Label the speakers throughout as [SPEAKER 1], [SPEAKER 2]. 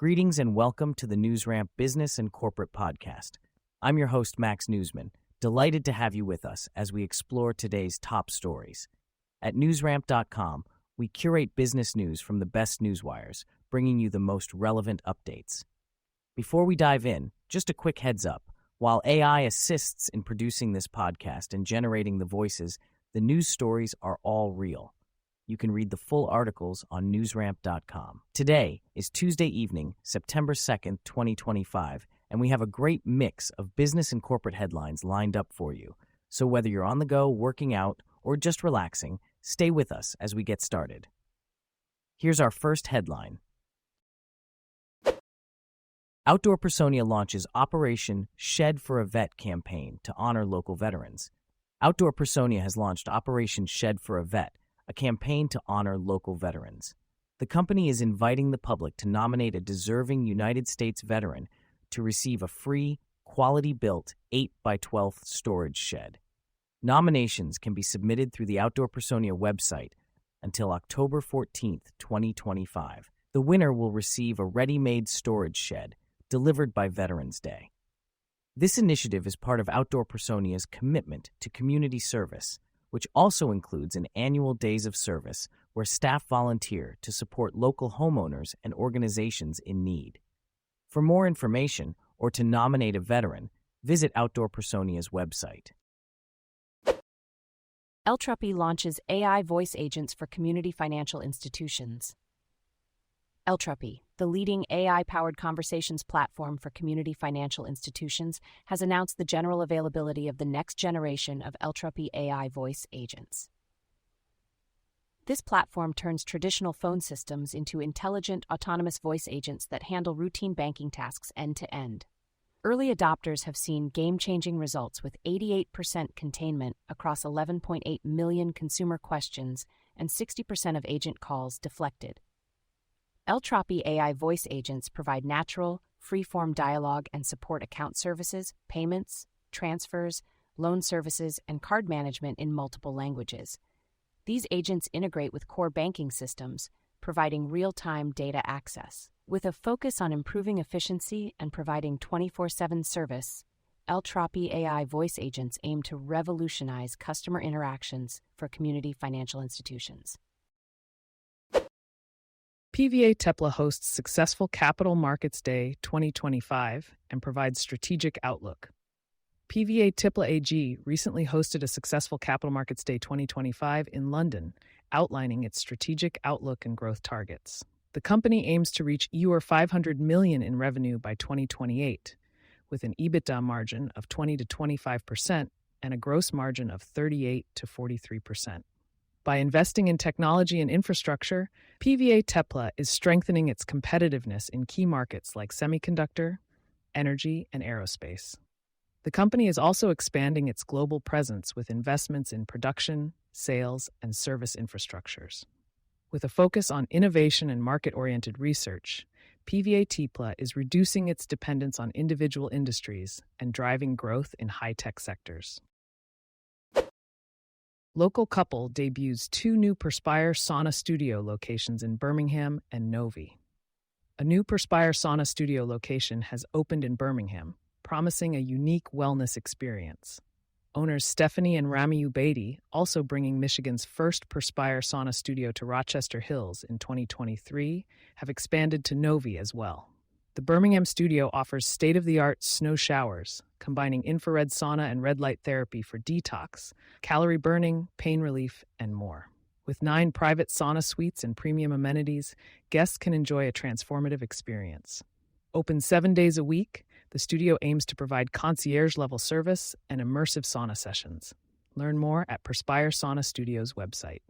[SPEAKER 1] Greetings and welcome to the NewsRamp Business and Corporate Podcast. I'm your host, Max Newsman, delighted to have you with us as we explore today's top stories. At newsramp.com, we curate business news from the best newswires, bringing you the most relevant updates. Before we dive in, just a quick heads up. While AI assists in producing this podcast and generating the voices, the news stories are all real. You can read the full articles on newsramp.com. Today is Tuesday evening, September 2nd, 2025, and we have a great mix of business and corporate headlines lined up for you. So whether you're on the go, working out, or just relaxing, stay with us as we get started. Here's our first headline. Outdoor Personia launches Operation Shed for a Vet campaign to honor local veterans. Outdoor Personia has launched Operation Shed for a Vet, a campaign to honor local veterans. The company is inviting the public to nominate a deserving United States veteran to receive a free, quality-built 8x12 storage shed. Nominations can be submitted through the Outdoor Personia website until October 14th, 2025. The winner will receive a ready-made storage shed delivered by Veterans Day. This initiative is part of Outdoor Personia's commitment to community service, which also includes an annual Days of Service where staff volunteer to support local homeowners and organizations in need. For more information or to nominate a veteran, visit Outdoor Personia's website.
[SPEAKER 2] Eltropy launches AI voice agents for community financial institutions. Eltropy, the leading AI-powered conversations platform for community financial institutions, has announced the general availability of the next generation of Eltropy AI voice agents. This platform turns traditional phone systems into intelligent, autonomous voice agents that handle routine banking tasks end-to-end. Early adopters have seen game-changing results with 88% containment across 11.8 million consumer questions and 60% of agent calls deflected. Eltropy AI voice agents provide natural, free-form dialogue and support account services, payments, transfers, loan services, and card management in multiple languages. These agents integrate with core banking systems, providing real-time data access. With a focus on improving efficiency and providing 24/7 service, Eltropy AI voice agents aim to revolutionize customer interactions for community financial institutions.
[SPEAKER 3] PVA TEPLA hosts Successful Capital Markets Day 2025 and provides strategic outlook. PVA TEPLA AG recently hosted a Successful Capital Markets Day 2025 in London, outlining its strategic outlook and growth targets. The company aims to reach €500 million in revenue by 2028, with an EBITDA margin of 20 to 25% and a gross margin of 38 to 43%. By investing in technology and infrastructure, PVA TEPLA is strengthening its competitiveness in key markets like semiconductor, energy, and aerospace. The company is also expanding its global presence with investments in production, sales, and service infrastructures. With a focus on innovation and market-oriented research, PVA TEPLA is reducing its dependence on individual industries and driving growth in high-tech sectors. Local Couple debuts 2 new Perspire Sauna Studio locations in Birmingham and Novi. A new Perspire Sauna Studio location has opened in Birmingham, promising a unique wellness experience. Owners Stephanie and Rami Ubaidi, also bringing Michigan's first Perspire Sauna Studio to Rochester Hills in 2023, have expanded to Novi as well. The Birmingham studio offers state-of-the-art snow showers, combining infrared sauna and red light therapy for detox, calorie burning, pain relief, and more. With 9 private sauna suites and premium amenities, guests can enjoy a transformative experience. Open 7 days a week, the studio aims to provide concierge-level service and immersive sauna sessions. Learn more at Perspire Sauna Studio's website.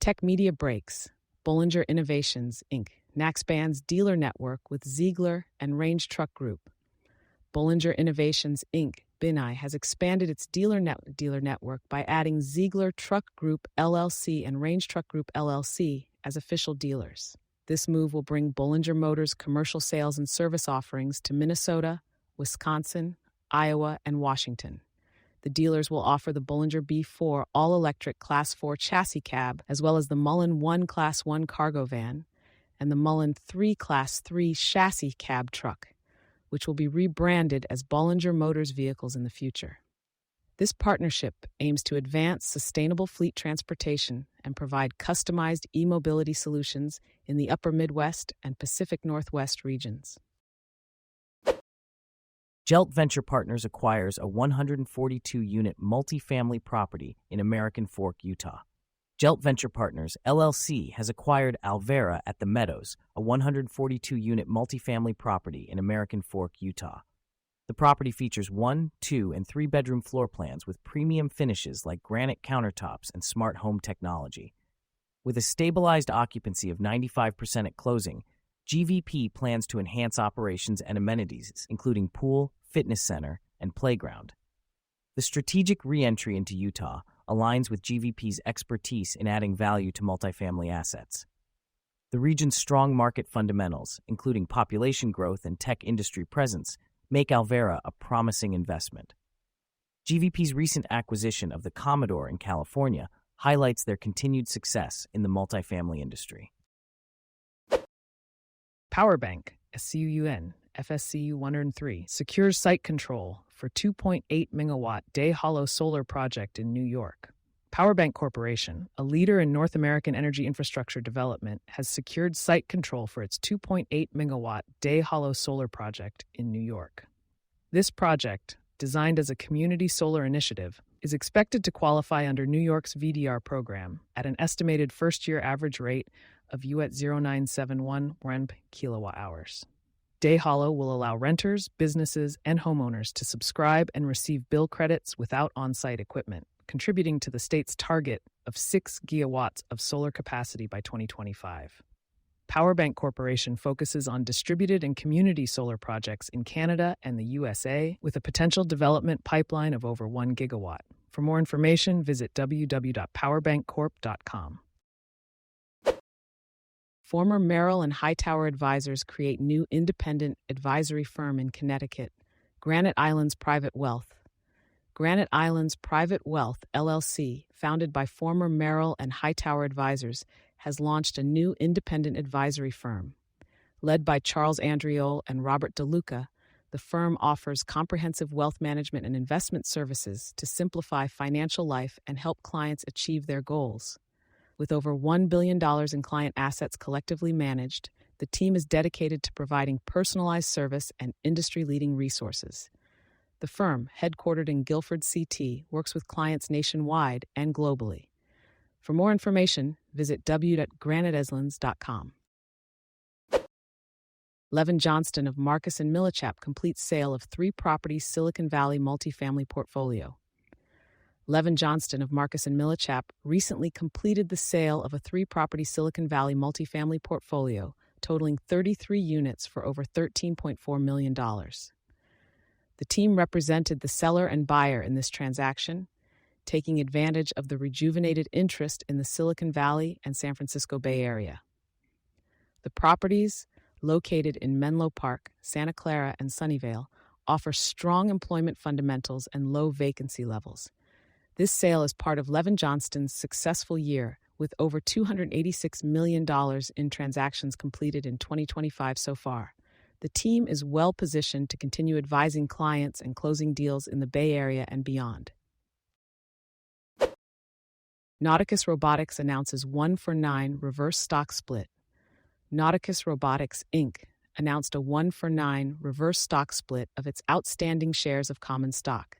[SPEAKER 3] Tech Media Breaks. Bollinger Innovations, Inc., Naxband's dealer network with Ziegler and Range Truck Group. Bollinger Innovations, Inc., BINI, has expanded its dealer network by adding Ziegler Truck Group LLC and Range Truck Group LLC as official dealers. This move will bring Bollinger Motors' commercial sales and service offerings to Minnesota, Wisconsin, Iowa, and Washington. The dealers will offer the Bollinger B4 all-electric Class 4 chassis cab, as well as the Mullen 1 Class 1 cargo van, and the Mullen 3 Class 3 chassis cab truck, which will be rebranded as Bollinger Motors vehicles in the future. This partnership aims to advance sustainable fleet transportation and provide customized e-mobility solutions in the Upper Midwest and Pacific Northwest regions.
[SPEAKER 1] Gelt Venture Partners acquires a 142-unit multifamily property in American Fork, Utah. Gelt Venture Partners, LLC, has acquired Alvera at the Meadows, a 142-unit multifamily property in American Fork, Utah. The property features 1, 2, and 3-bedroom floor plans with premium finishes like granite countertops and smart home technology. With a stabilized occupancy of 95% at closing, GVP plans to enhance operations and amenities, including pool, fitness center, and playground. The strategic re-entry into Utah aligns with GVP's expertise in adding value to multifamily assets. The region's strong market fundamentals, including population growth and tech industry presence, make Alvera a promising investment. GVP's recent acquisition of the Commodore in California highlights their continued success in the multifamily industry.
[SPEAKER 3] PowerBank, SCUN, FSCU 103, secures site control for 2.8 megawatt Day Hollow solar project in New York. PowerBank Corporation, a leader in North American energy infrastructure development, has secured site control for its 2.8 megawatt Day Hollow solar project in New York. This project, designed as a community solar initiative, is expected to qualify under New York's VDR program at an estimated first-year average rate of UT0971 REMP kilowatt-hours. Day Hollow will allow renters, businesses, and homeowners to subscribe and receive bill credits without on-site equipment, contributing to the state's target of 6 gigawatts of solar capacity by 2025. PowerBank Corporation focuses on distributed and community solar projects in Canada and the USA, with a potential development pipeline of over 1 gigawatt. For more information, visit www.powerbankcorp.com. Former Merrill and Hightower advisors create new independent advisory firm in Connecticut, Granite Islands Private Wealth. Granite Islands Private Wealth, LLC, founded by former Merrill and Hightower advisors, has launched a new independent advisory firm. Led by Charles Andriole and Robert DeLuca, the firm offers comprehensive wealth management and investment services to simplify financial life and help clients achieve their goals. With over $1 billion in client assets collectively managed, the team is dedicated to providing personalized service and industry-leading resources. The firm, headquartered in Guilford, CT, works with clients nationwide and globally. For more information, visit www.graniteislands.com. Levin Johnston of Marcus & Millichap completes sale of 3-property Silicon Valley multifamily portfolio. Levin Johnston of Marcus & Millichap recently completed the sale of a 3-property Silicon Valley multifamily portfolio totaling 33 units for over $13.4 million. The team represented the seller and buyer in this transaction, taking advantage of the rejuvenated interest in the Silicon Valley and San Francisco Bay Area. The properties, located in Menlo Park, Santa Clara, and Sunnyvale, offer strong employment fundamentals and low vacancy levels. This sale is part of Levin Johnston's successful year, with over $286 million in transactions completed in 2025 so far. The team is well positioned to continue advising clients and closing deals in the Bay Area and beyond. Nauticus Robotics announces 1-for-9 reverse stock split. Nauticus Robotics, Inc. announced a 1-for-9 reverse stock split of its outstanding shares of common stock.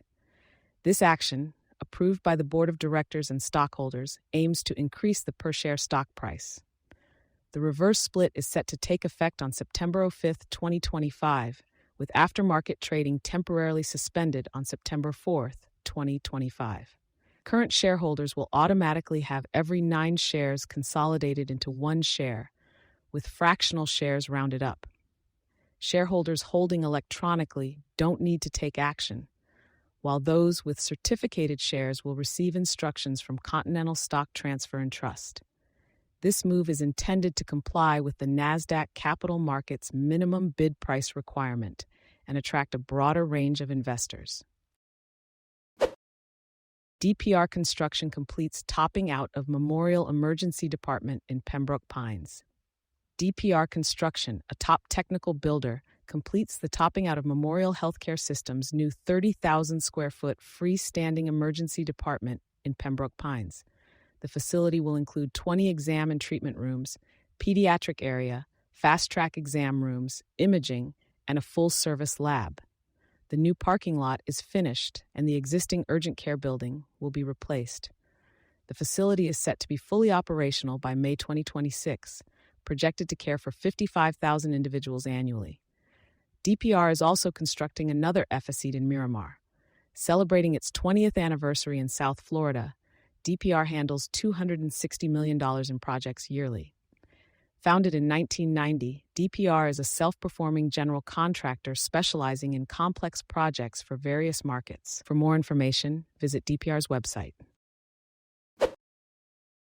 [SPEAKER 3] This action, approved by the board of directors and stockholders, aims to increase the per-share stock price. The reverse split is set to take effect on September 5, 2025, with aftermarket trading temporarily suspended on September 4, 2025. Current shareholders will automatically have every 9 shares consolidated into 1 share, with fractional shares rounded up. Shareholders holding electronically don't need to take action, while those with certificated shares will receive instructions from Continental Stock Transfer and Trust. This move is intended to comply with the NASDAQ Capital Market's minimum bid price requirement and attract a broader range of investors. DPR Construction completes topping out of Memorial Emergency Department in Pembroke Pines. DPR Construction, a top technical builder, completes the topping out of Memorial Healthcare System's new 30,000 square foot freestanding emergency department in Pembroke Pines. The facility will include 20 exam and treatment rooms, pediatric area, fast-track exam rooms, imaging, and a full-service lab. The new parking lot is finished, and the existing urgent care building will be replaced. The facility is set to be fully operational by May 2026, projected to care for 55,000 individuals annually. DPR is also constructing another FSED in Miramar. Celebrating its 20th anniversary in South Florida, DPR handles $260 million in projects yearly. Founded in 1990, DPR is a self-performing general contractor specializing in complex projects for various markets. For more information, visit DPR's website.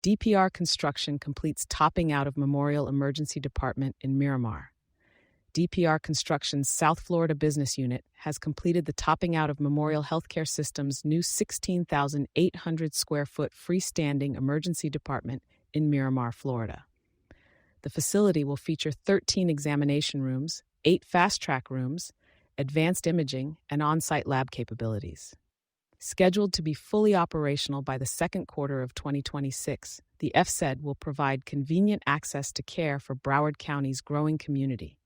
[SPEAKER 3] DPR Construction completes topping out of Memorial Emergency Department in Miramar. DPR Construction's South Florida business unit has completed the topping out of Memorial Healthcare System's new 16,800 square foot freestanding emergency department in Miramar, Florida. The facility will feature 13 examination rooms, 8 fast-track rooms, advanced imaging, and on-site lab capabilities. Scheduled to be fully operational by the second quarter of 2026, the FSED will provide convenient access to care for Broward County's growing community.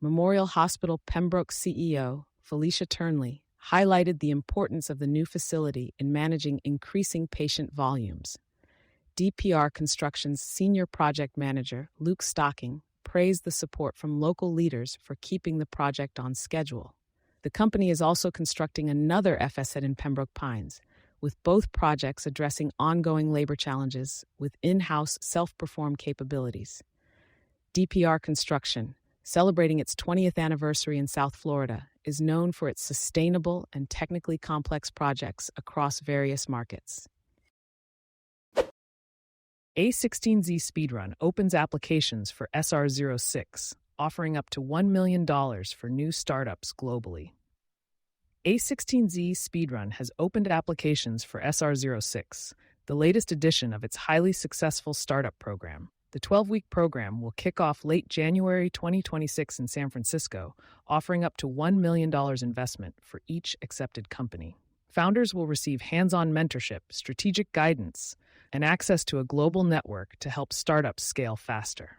[SPEAKER 3] Memorial Hospital Pembroke CEO, Felicia Turnley, highlighted the importance of the new facility in managing increasing patient volumes. DPR Construction's Senior Project Manager, Luke Stocking, praised the support from local leaders for keeping the project on schedule. The company is also constructing another FSED in Pembroke Pines, with both projects addressing ongoing labor challenges with in-house self-perform capabilities. DPR Construction, celebrating its 20th anniversary in South Florida, is known for its sustainable and technically complex projects across various markets. A16Z Speedrun opens applications for SR06, offering up to $1 million for new startups globally. A16Z Speedrun has opened applications for SR06, the latest edition of its highly successful startup program. The 12-week program will kick off late January 2026 in San Francisco, offering up to $1 million investment for each accepted company. Founders will receive hands-on mentorship, strategic guidance, and access to a global network to help startups scale faster.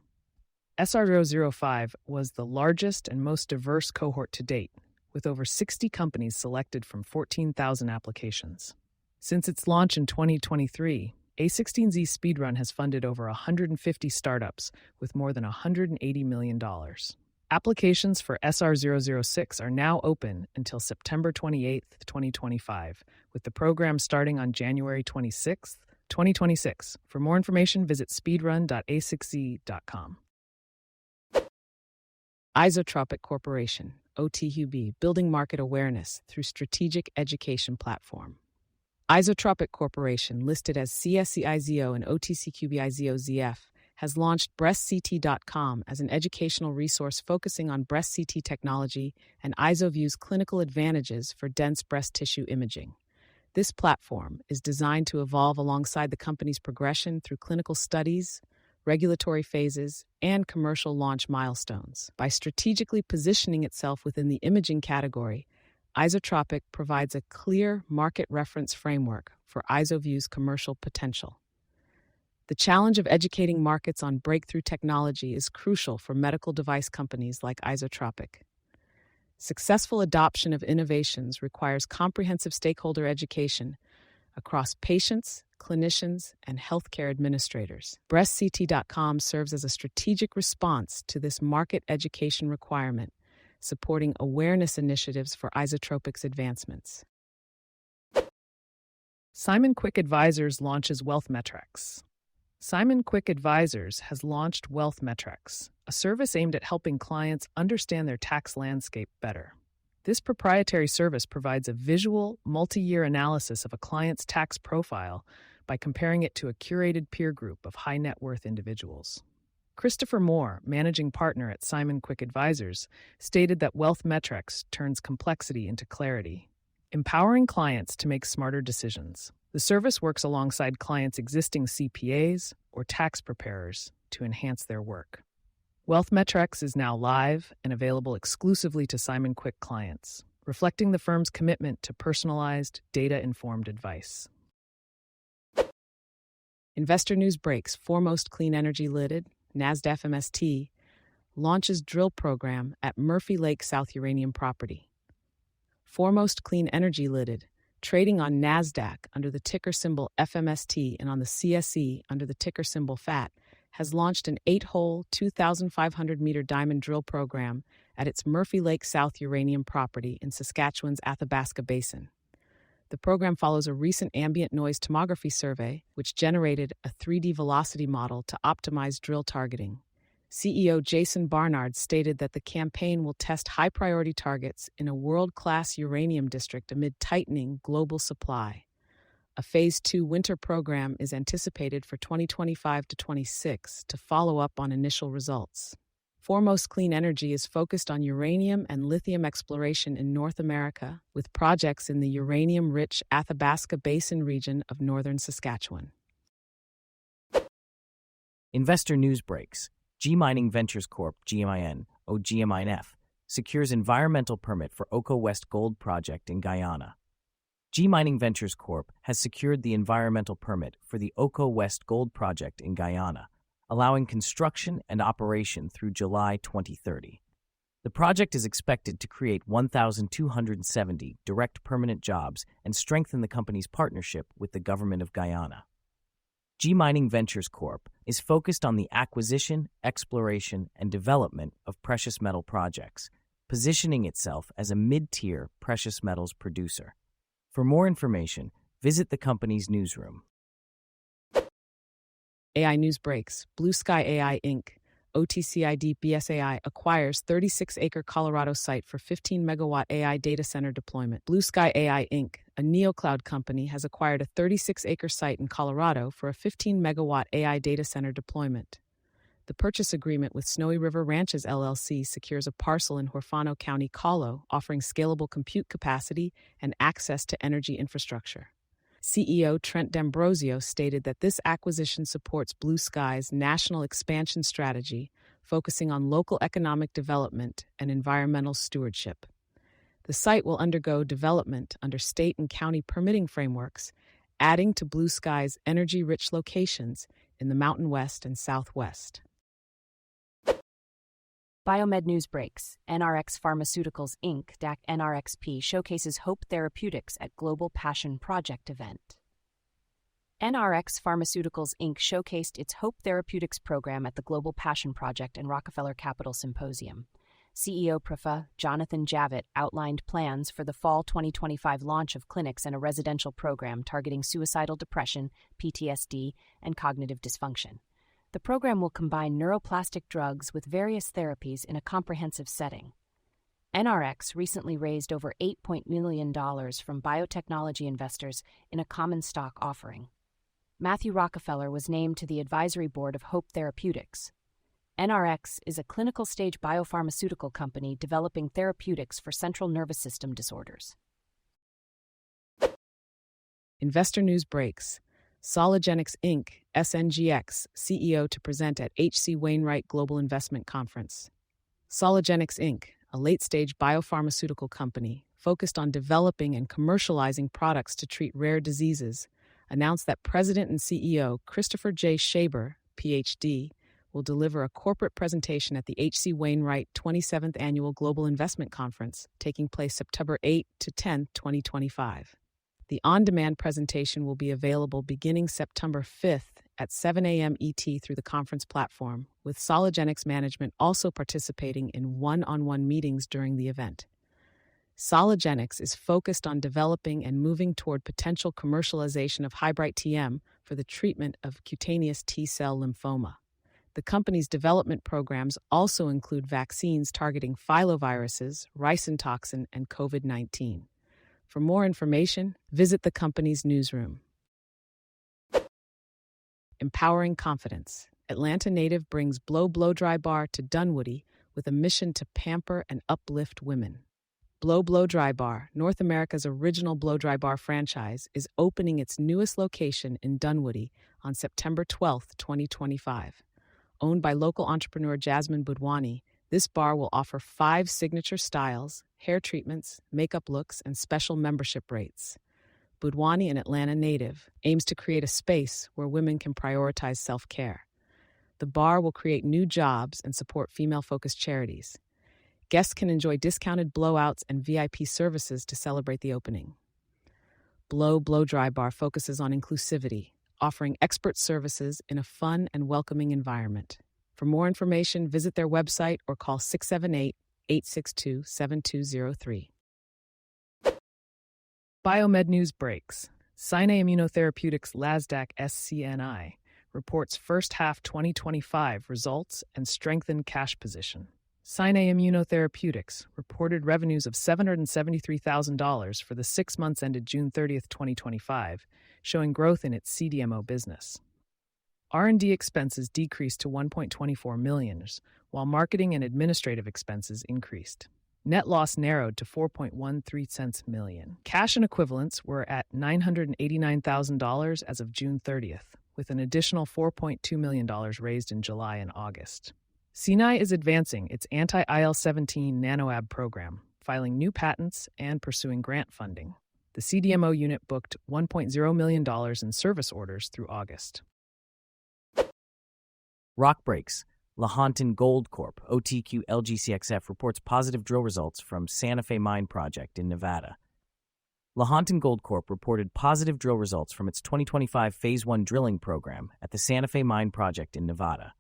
[SPEAKER 3] SR005 was the largest and most diverse cohort to date, with over 60 companies selected from 14,000 applications. Since its launch in 2023, A16Z Speedrun has funded over 150 startups with more than $180 million. Applications for SR006 are now open until September 28, 2025, with the program starting on January 26, 2026. For more information, visit speedrun.a6z.com. Isotropic Corporation, OTUB, building market awareness through strategic education platform. Isotropic Corporation, listed as CSCIZO and OTCQBIZO-ZF, has launched BreastCT.com as an educational resource focusing on breast CT technology and IsoVue's clinical advantages for dense breast tissue imaging. This platform is designed to evolve alongside the company's progression through clinical studies, regulatory phases, and commercial launch milestones. By strategically positioning itself within the imaging category, Isotropic provides a clear market reference framework for IsoVue's commercial potential. The challenge of educating markets on breakthrough technology is crucial for medical device companies like Isotropic. Successful adoption of innovations requires comprehensive stakeholder education across patients, clinicians, and healthcare administrators. BreastCT.com serves as a strategic response to this market education requirement, supporting awareness initiatives for Isotropic's advancements. Simon Quick Advisors launches WealthMetrics. Simon Quick Advisors has launched WealthMetrics, a service aimed at helping clients understand their tax landscape better. This proprietary service provides a visual, multi-year analysis of a client's tax profile by comparing it to a curated peer group of high-net-worth individuals. Christopher Moore, managing partner at Simon Quick Advisors, stated that WealthMetrics turns complexity into clarity, empowering clients to make smarter decisions. The service works alongside clients' existing CPAs or tax preparers to enhance their work. WealthMetrics is now live and available exclusively to Simon Quick clients, reflecting the firm's commitment to personalized, data-informed advice. Investor news breaks. Foremost Clean Energy Limited, NASDAQ MST, launches drill program at Murphy Lake South uranium property. Foremost Clean Energy Limited, trading on NASDAQ under the ticker symbol FMST and on the CSE under the ticker symbol FAT, has launched an 8-hole, 2,500-meter diamond drill program at its Murphy Lake South uranium property in Saskatchewan's Athabasca Basin. The program follows a recent ambient noise tomography survey, which generated a 3D velocity model to optimize drill targeting. CEO Jason Barnard stated that the campaign will test high-priority targets in a world-class uranium district amid tightening global supply. A Phase 2 winter program is anticipated for 2025 to 26 to follow up on initial results. Foremost Clean Energy is focused on uranium and lithium exploration in North America, with projects in the uranium-rich Athabasca Basin region of northern Saskatchewan.
[SPEAKER 1] Investor news breaks. G Mining Ventures Corp. (GMIN) (GMINF) secures environmental permit for Oko West Gold Project in Guyana. G Mining Ventures Corp. has secured the environmental permit for the Oko West Gold Project in Guyana, allowing construction and operation through July 2030. The project is expected to create 1,270 direct permanent jobs and strengthen the company's partnership with the government of Guyana. G Mining Ventures Corp. is focused on the acquisition, exploration, and development of precious metal projects, positioning itself as a mid-tier precious metals producer. For more information, visit the company's newsroom.
[SPEAKER 3] AI news breaks. Blue Sky AI Inc., OTCID BSAI, acquires 36-acre Colorado site for 15-megawatt AI data center deployment. Blue Sky AI Inc., a NeoCloud company, has acquired a 36-acre site in Colorado for a 15-megawatt AI data center deployment. The purchase agreement with Snowy River Ranches LLC secures a parcel in Huerfano County, Colo, offering scalable compute capacity and access to energy infrastructure. CEO Trent D'Ambrosio stated that this acquisition supports Blue Sky's national expansion strategy, focusing on local economic development and environmental stewardship. The site will undergo development under state and county permitting frameworks, adding to Blue Sky's energy-rich locations in the Mountain West and Southwest.
[SPEAKER 2] Biomed news breaks. NRx Pharmaceuticals Inc. (DAC NRXP) showcases Hope Therapeutics at Global Passion Project event. NRx Pharmaceuticals Inc. showcased its Hope Therapeutics program at the Global Passion Project and Rockefeller Capital Symposium. CEO Prof. Jonathan Javitt outlined plans for the fall 2025 launch of clinics and a residential program targeting suicidal depression, PTSD, and cognitive dysfunction. The program will combine neuroplastic drugs with various therapies in a comprehensive setting. NRx recently raised over $8 million from biotechnology investors in a common stock offering. Matthew Rockefeller was named to the advisory board of Hope Therapeutics. NRx is a clinical-stage biopharmaceutical company developing therapeutics for central nervous system disorders.
[SPEAKER 3] Investor news breaks. Sologenics Inc., SNGX, CEO to present at H.C. Wainwright Global Investment Conference. Sologenics Inc., a late-stage biopharmaceutical company focused on developing and commercializing products to treat rare diseases, announced that President and CEO Christopher J. Shaber, Ph.D., will deliver a corporate presentation at the H.C. Wainwright 27th Annual Global Investment Conference, taking place September 8 to 10, 2025. The on-demand presentation will be available beginning September 5th at 7 a.m. ET through the conference platform, with Sologenics management also participating in one-on-one meetings during the event. Sologenics is focused on developing and moving toward potential commercialization of Highbright TM for the treatment of cutaneous T-cell lymphoma. The company's development programs also include vaccines targeting filoviruses, ricin toxin, and COVID-19. For more information, visit the company's newsroom. Empowering confidence. Atlanta native brings Blow Blow Dry Bar to Dunwoody with a mission to pamper and uplift women. Blow Blow Dry Bar, North America's original blow-dry bar franchise, is opening its newest location in Dunwoody on September 12, 2025. Owned by local entrepreneur Jasmine Budwani, this bar will offer 5 signature styles, hair treatments, makeup looks, and special membership rates. Budwani, an Atlanta native, aims to create a space where women can prioritize self-care. The bar will create new jobs and support female-focused charities. Guests can enjoy discounted blowouts and VIP services to celebrate the opening. Blow Dry Bar focuses on inclusivity, offering expert services in a fun and welcoming environment. For more information, visit their website or call 678-862-7203. Biomed News breaks. Sine Immunotherapeutics Lasdac SCNI reports first half 2025 results and strengthened cash position. Sine Immunotherapeutics reported revenues of $773,000 for the 6 months ended June 30, 2025, showing growth in its CDMO business. R&D expenses decreased to $1.24 million, while marketing and administrative expenses increased. Net loss narrowed to $4.13 million. Cash and equivalents were at $989,000 as of June 30th, with an additional $4.2 million raised in July and August. CNI is advancing its anti-IL-17 NanoAb program, filing new patents and pursuing grant funding. The CDMO unit booked $1.0 million in service orders through August.
[SPEAKER 1] Rock breaks. Lahontan Gold Corp., OTQ LGCXF, reports positive drill results from Santa Fe Mine Project in Nevada. Lahontan Gold Corp. reported positive drill results from its 2025 Phase 1 drilling program at the Santa Fe Mine Project in Nevada.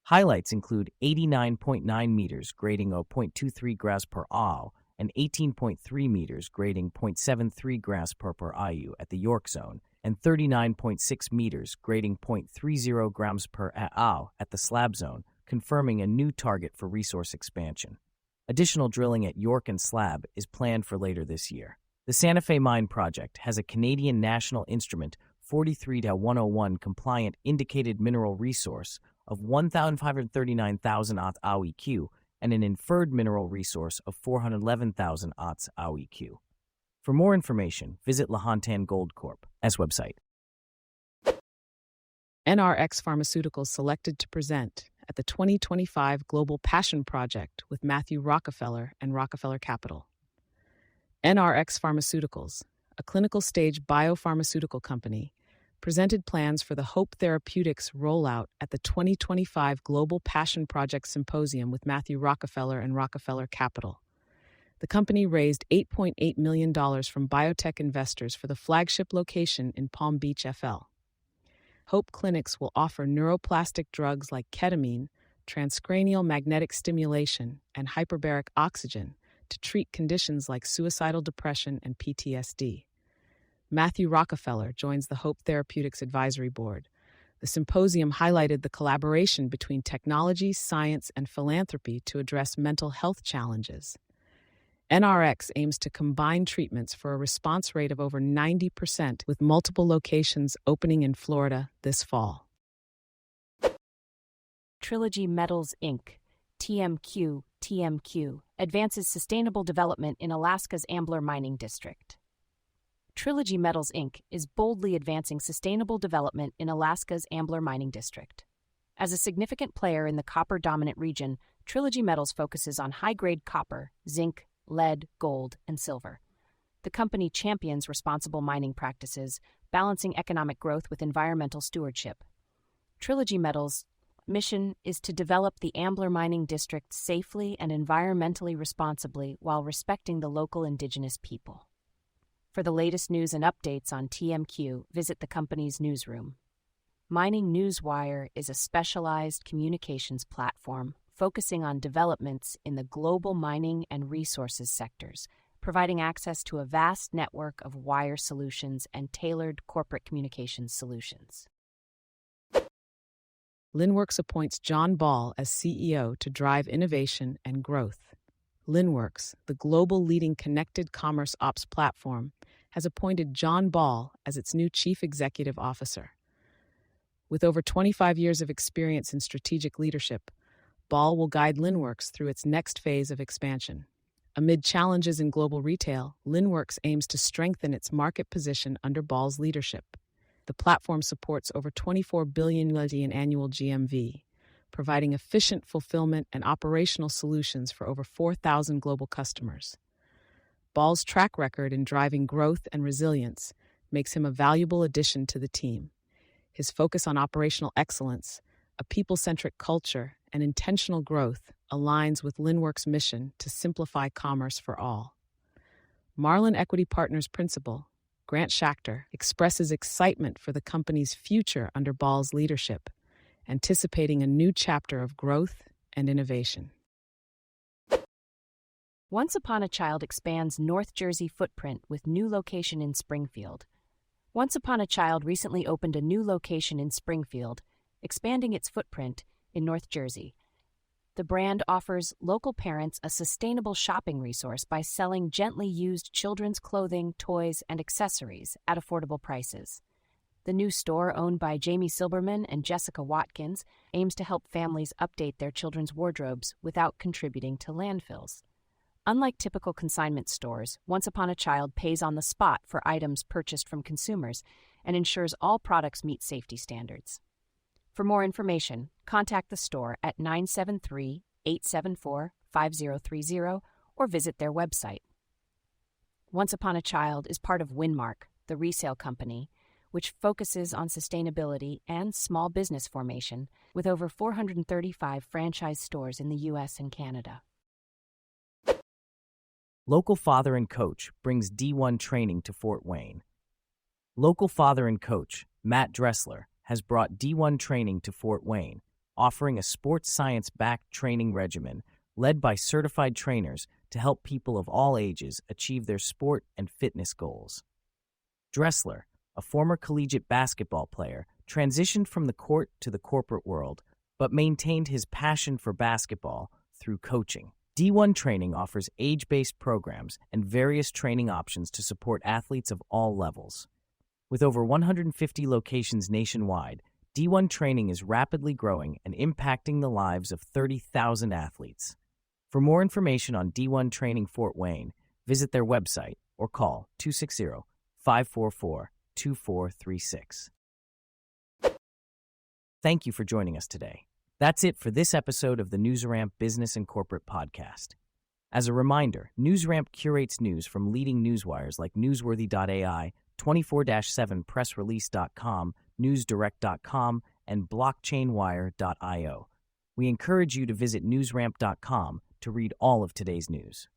[SPEAKER 1] Highlights include 89.9 meters grading 0.23 grams per AU and 18.3 meters grading 0.73 grams per IU at the York Zone, and 39.6 meters grading 0.30 grams per AU at the Slab Zone, confirming a new target for resource expansion. Additional drilling at York and Slab is planned for later this year. The Santa Fe Mine Project has a Canadian National Instrument 43-101 compliant indicated mineral resource of 1,539,000 AUEQ and an inferred mineral resource of 411,000 AUEQ. For more information, visit Lahontan Gold Corp.'s website.
[SPEAKER 3] NRx Pharmaceuticals selected to present at the 2025 Global Passion Project with Matthew Rockefeller and Rockefeller Capital. NRx Pharmaceuticals, a clinical stage biopharmaceutical company, presented plans for the Hope Therapeutics rollout at the 2025 Global Passion Project Symposium with Matthew Rockefeller and Rockefeller Capital. The company raised $8.8 million from biotech investors for the flagship location in Palm Beach, FL. Hope Clinics will offer neuroplastic drugs like ketamine, transcranial magnetic stimulation, and hyperbaric oxygen to treat conditions like suicidal depression and PTSD. Matthew Rockefeller joins the Hope Therapeutics Advisory Board. The symposium highlighted the collaboration between technology, science, and philanthropy to address mental health challenges. NRx aims to combine treatments for a response rate of over 90%, with multiple locations opening in Florida this fall.
[SPEAKER 2] Trilogy Metals Inc., TMQ, advances sustainable development in Alaska's Ambler Mining District. Trilogy Metals Inc. is boldly advancing sustainable development in Alaska's Ambler Mining District. As a significant player in the copper-dominant region, Trilogy Metals focuses on high-grade copper, zinc, lead, gold, and silver. The company champions responsible mining practices, balancing economic growth with environmental stewardship. Trilogy Metals' mission is to develop the Ambler Mining District safely and environmentally responsibly while respecting the local indigenous people. For the latest news and updates on TMQ, visit the company's newsroom. Mining Newswire is a specialized communications platform focusing on developments in the global mining and resources sectors, providing access to a vast network of wire solutions and tailored corporate communications solutions.
[SPEAKER 3] Linworks appoints John Ball as CEO to drive innovation and growth. Linworks, the global leading connected commerce ops platform, has appointed John Ball as its new Chief Executive Officer. With over 25 years of experience in strategic leadership, Ball will guide Linworks through its next phase of expansion. Amid challenges in global retail, Linworks aims to strengthen its market position under Ball's leadership. The platform supports over $24 billion in annual GMV, providing efficient fulfillment and operational solutions for over 4,000 global customers. Ball's track record in driving growth and resilience makes him a valuable addition to the team. His focus on operational excellence, a people-centric culture, and intentional growth aligns with Linwork's mission to simplify commerce for all. Marlin Equity Partners principal, Grant Schachter, expresses excitement for the company's future under Ball's leadership, anticipating a new chapter of growth and innovation.
[SPEAKER 2] Once Upon a Child expands North Jersey footprint with new location in Springfield. Once Upon a Child recently opened a new location in Springfield, expanding its footprint in North Jersey. The brand offers local parents a sustainable shopping resource by selling gently used children's clothing, toys, and accessories at affordable prices. The new store, owned by Jamie Silberman and Jessica Watkins, aims to help families update their children's wardrobes without contributing to landfills. Unlike typical consignment stores, Once Upon a Child pays on the spot for items purchased from consumers and ensures all products meet safety standards. For more information, contact the store at 973-874-5030 or visit their website. Once Upon a Child is part of Winmark, the resale company, which focuses on sustainability and small business formation with over 435 franchise stores in the U.S. and Canada.
[SPEAKER 1] Local Father and Coach brings D1 training to Fort Wayne. Local Father and Coach, Matt Dressler, has brought D1 training to Fort Wayne, offering a sports science-backed training regimen led by certified trainers to help people of all ages achieve their sport and fitness goals. Dressler, a former collegiate basketball player, transitioned from the court to the corporate world, but maintained his passion for basketball through coaching. D1 training offers age-based programs and various training options to support athletes of all levels. With over 150 locations nationwide, D1 training is rapidly growing and impacting the lives of 30,000 athletes. For more information on D1 Training Fort Wayne, visit their website or call 260-544-2436. Thank you for joining us today. That's it for this episode of the NewsRamp Business and Corporate Podcast. As a reminder, NewsRamp curates news from leading newswires like Newsworthy.ai, 24/7pressrelease.com, newsdirect.com, and blockchainwire.io. We encourage you to visit newsramp.com to read all of today's news.